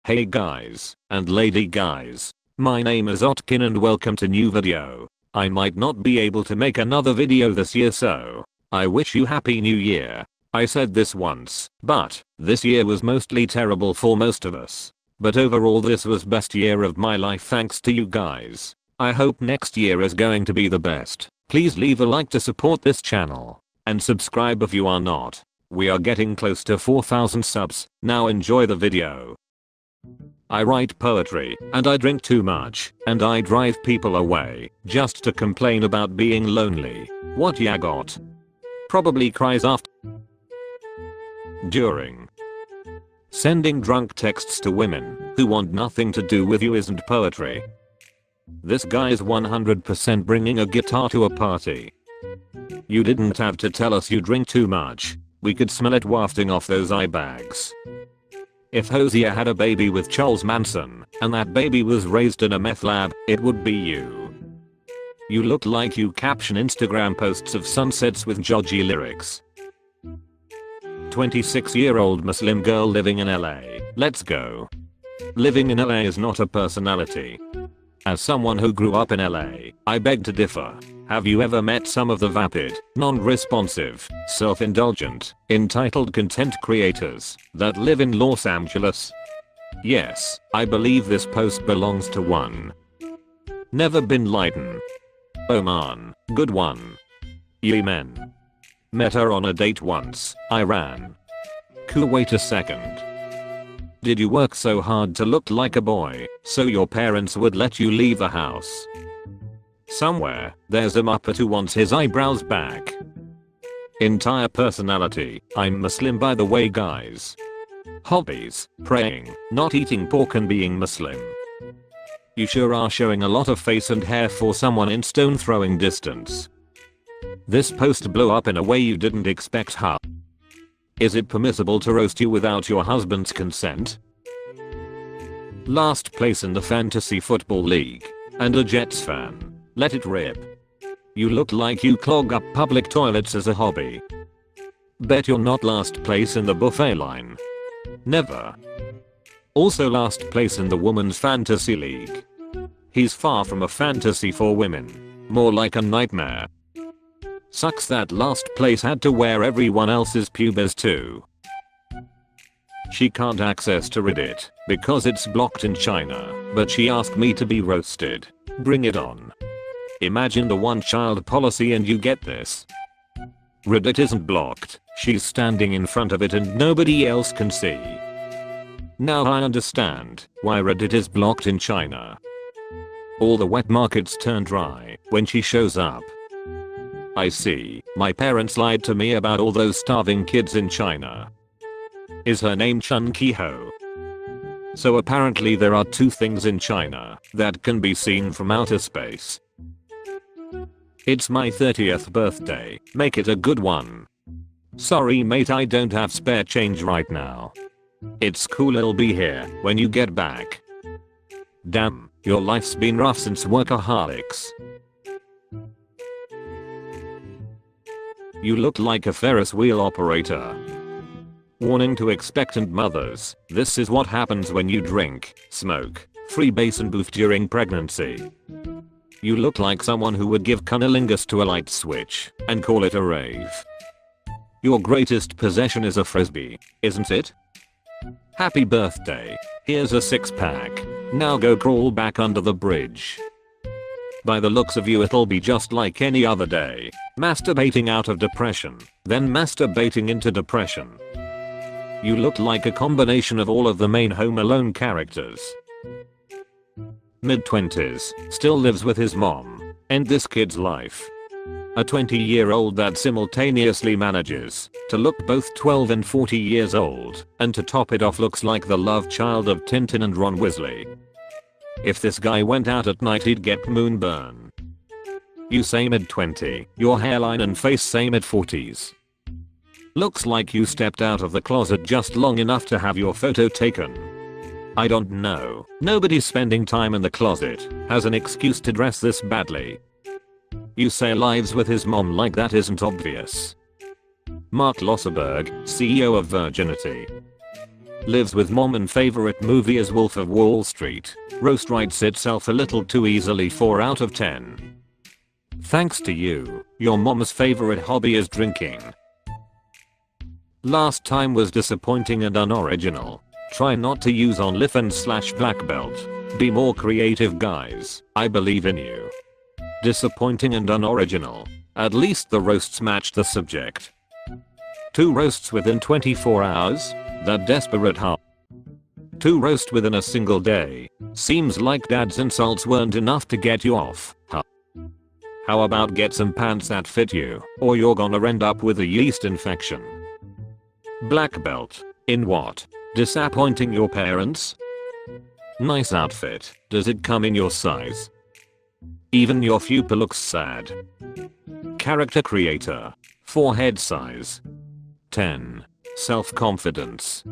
Hey guys, and lady guys. My name is Otkin and welcome to new video. I might not be able to make another video this year, so I wish you happy new year. I said this once, but this year was mostly terrible for most of us. But overall this was best year of my life thanks to you guys. I hope next year is going to be the best. Please leave a like to support this channel. And subscribe if you are not. We are getting close to 4,000 subs. Now enjoy the video. I write poetry, and I drink too much, and I drive people away, just to complain about being lonely. What ya got? Probably cries after. During. Sending drunk texts to women who want nothing to do with you isn't poetry. This guy is 100% bringing a guitar to a party. You didn't have to tell us you drink too much. We could smell it wafting off those eye bags. If Hosier had a baby with Charles Manson, and that baby was raised in a meth lab, it would be you. You look like you caption Instagram posts of sunsets with judgy lyrics. 26-year-old Muslim girl living in LA. Let's go. Living in LA is not a personality. As someone who grew up in LA, I beg to differ. Have you ever met some of the vapid, non-responsive, self-indulgent, entitled content creators that live in Los Angeles? Yes, I believe this post belongs to one. Never bin Laden. Oman, good one. Yemen. Met her on a date once, Iran. Cool, wait a second. Did you work so hard to look like a boy, so your parents would let you leave the house? Somewhere, there's a muppet who wants his eyebrows back. Entire personality, I'm Muslim by the way guys. Hobbies, praying, not eating pork and being Muslim. You sure are showing a lot of face and hair for someone in stone throwing distance. This post blew up in a way you didn't expect, huh? Is it permissible to roast you without your husband's consent? Last place in the fantasy football league. And a Jets fan. Let it rip. You look like you clog up public toilets as a hobby. Bet you're not last place in the buffet line. Never. Also last place in the women's fantasy league. He's far from a fantasy for women. More like a nightmare. Sucks that last place had to wear everyone else's pubes too. She can't access to Reddit because it's blocked in China, but she asked me to be roasted. Bring it on. Imagine the one-child policy and you get this. Reddit isn't blocked, she's standing in front of it and nobody else can see. Now I understand why Reddit is blocked in China. All the wet markets turn dry when she shows up. I see, my parents lied to me about all those starving kids in China. Is her name Chun Ki-ho? So apparently there are two things in China that can be seen from outer space. It's my 30th birthday, make it a good one. Sorry mate, I don't have spare change right now. It's cool, it'll be here when you get back. Damn, your life's been rough since Workaholics. You look like a Ferris wheel operator. Warning to expectant mothers, this is what happens when you drink, smoke, freebase and boof during pregnancy. You look like someone who would give cunnilingus to a light switch and call it a rave. Your greatest possession is a frisbee, isn't it? Happy birthday, here's a 6-pack, now go crawl back under the bridge. By the looks of you it'll be just like any other day, masturbating out of depression, then masturbating into depression. You look like a combination of all of the main Home Alone characters. Mid-20s, still lives with his mom. End this kid's life. A 20-year-old that simultaneously manages to look both 12 and 40 years old, and to top it off looks like the love child of Tintin and Ron Weasley. If this guy went out at night he'd get moonburn. You say mid-20, your hairline and face say mid-40s. Looks like you stepped out of the closet just long enough to have your photo taken. I don't know, nobody spending time in the closet has an excuse to dress this badly. You say lives with his mom like that isn't obvious. Mark Losserberg, CEO of Virginity. Lives with mom and favorite movie is Wolf of Wall Street. Roast writes itself a little too easily, 4 out of 10. Thanks to you, your mom's favorite hobby is drinking. Last time was disappointing and unoriginal. Try not to use OnlyFans/black belt. Be more creative guys, I believe in you. Disappointing and unoriginal. At least the roasts matched the subject. 2 roasts within 24 hours? That desperate huh? 2 roast within a single day. Seems like dad's insults weren't enough to get you off, huh? How about get some pants that fit you, or you're gonna end up with a yeast infection. Black belt. In what? Disappointing your parents? Nice outfit. Does it come in your size? Even your fupa looks sad. Character creator. Forehead size. 10. Self-confidence.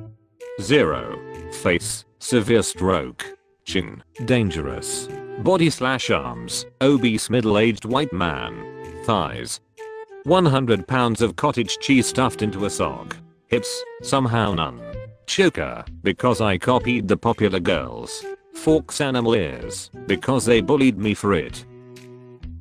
0. Face. Severe stroke. Chin. Dangerous. Body/arms. Obese middle-aged white man. Thighs. 100 pounds of cottage cheese stuffed into a sock. Hips. Somehow none. Choker. Because I copied the popular girls. Forks animal ears. Because they bullied me for it.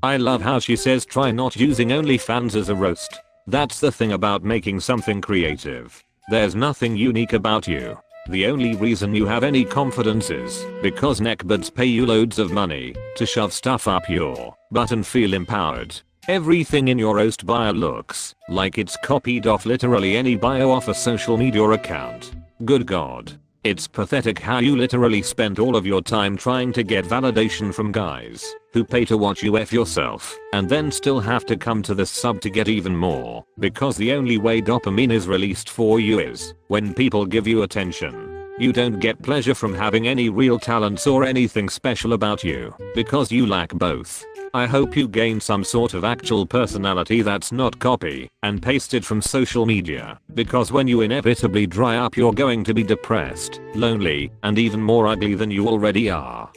I love how she says try not using OnlyFans as a roast. That's the thing about making something creative. There's nothing unique about you. The only reason you have any confidence is because neckbeards pay you loads of money to shove stuff up your butt and feel empowered. Everything in your roast bio looks like it's copied off literally any bio off a social media account. Good God. It's pathetic how you literally spent all of your time trying to get validation from guys who pay to watch you F yourself and then still have to come to this sub to get even more because the only way dopamine is released for you is when people give you attention. You don't get pleasure from having any real talents or anything special about you because you lack both. I hope you gain some sort of actual personality that's not copy and pasted from social media, because when you inevitably dry up you're going to be depressed, lonely, and even more ugly than you already are.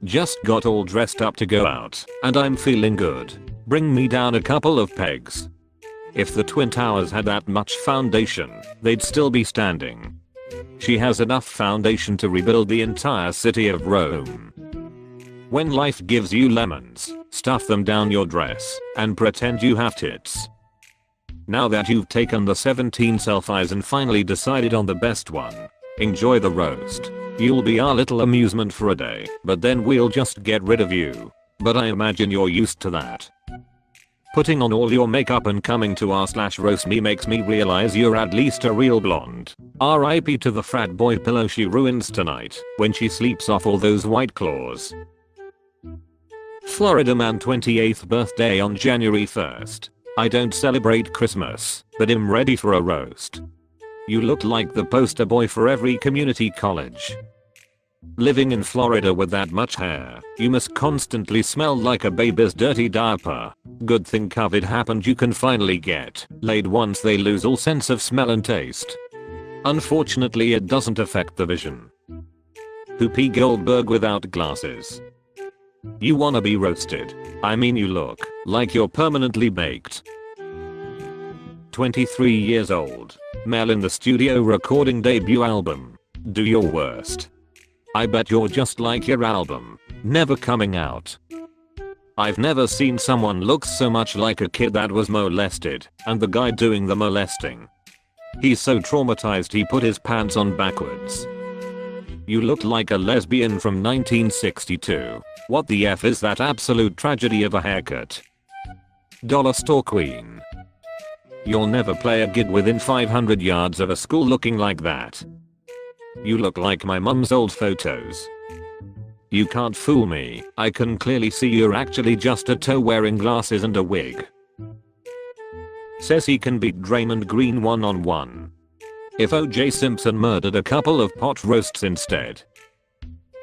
Just got all dressed up to go out, and I'm feeling good. Bring me down a couple of pegs. If the Twin Towers had that much foundation, they'd still be standing. She has enough foundation to rebuild the entire city of Rome. When life gives you lemons, stuff them down your dress and pretend you have tits. Now that you've taken the 17 selfies and finally decided on the best one, enjoy the roast. You'll be our little amusement for a day, but then we'll just get rid of you. But I imagine you're used to that. Putting on all your makeup and coming to r/RoastMe makes me realize you're at least a real blonde. RIP to the frat boy pillow she ruins tonight when she sleeps off all those white claws. Florida man 28th birthday on January 1st. I don't celebrate Christmas, but I'm ready for a roast. You look like the poster boy for every community college. Living in Florida with that much hair, you must constantly smell like a baby's dirty diaper. Good thing COVID happened, you can finally get laid once they lose all sense of smell and taste. Unfortunately it doesn't affect the vision. Whoopi Goldberg without glasses. You wanna be roasted? I mean you look like you're permanently baked. 23 years old. Male in the studio recording debut album. Do your worst. I bet you're just like your album. Never coming out. I've never seen someone look so much like a kid that was molested and the guy doing the molesting. He's so traumatized he put his pants on backwards. You look like a lesbian from 1962. What the F is that absolute tragedy of a haircut? Dollar store queen. You'll never play a gig within 500 yards of a school looking like that. You look like my mum's old photos. You can't fool me, I can clearly see you're actually just a toe wearing glasses and a wig. Says he can beat Draymond Green one-on-one. If OJ Simpson murdered a couple of pot roasts instead.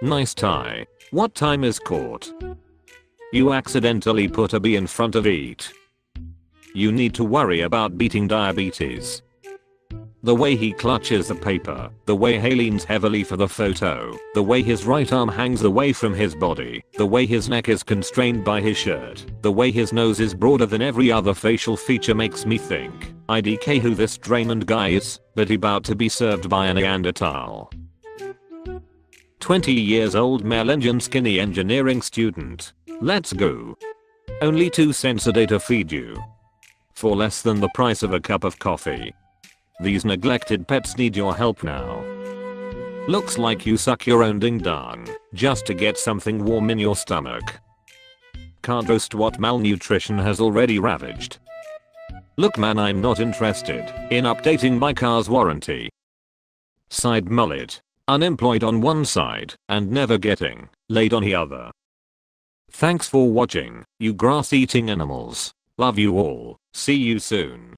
Nice tie. What time is court? You accidentally put a B in front of eat. You need to worry about beating diabetes. The way he clutches the paper, the way he leans heavily for the photo, the way his right arm hangs away from his body, the way his neck is constrained by his shirt, the way his nose is broader than every other facial feature makes me think, IDK who this Draymond guy is, but he about to be served by a Neanderthal. 20 years old male engine skinny engineering student. Let's go. Only 2 cents a day to feed you. For less than the price of a cup of coffee. These neglected pets need your help now. Looks like you suck your own ding dong just to get something warm in your stomach. Can't roast what malnutrition has already ravaged. Look man, I'm not interested in updating my car's warranty. Side mullet. Unemployed on one side and never getting laid on the other. Thanks for watching, you grass eating animals. Love you all. See you soon.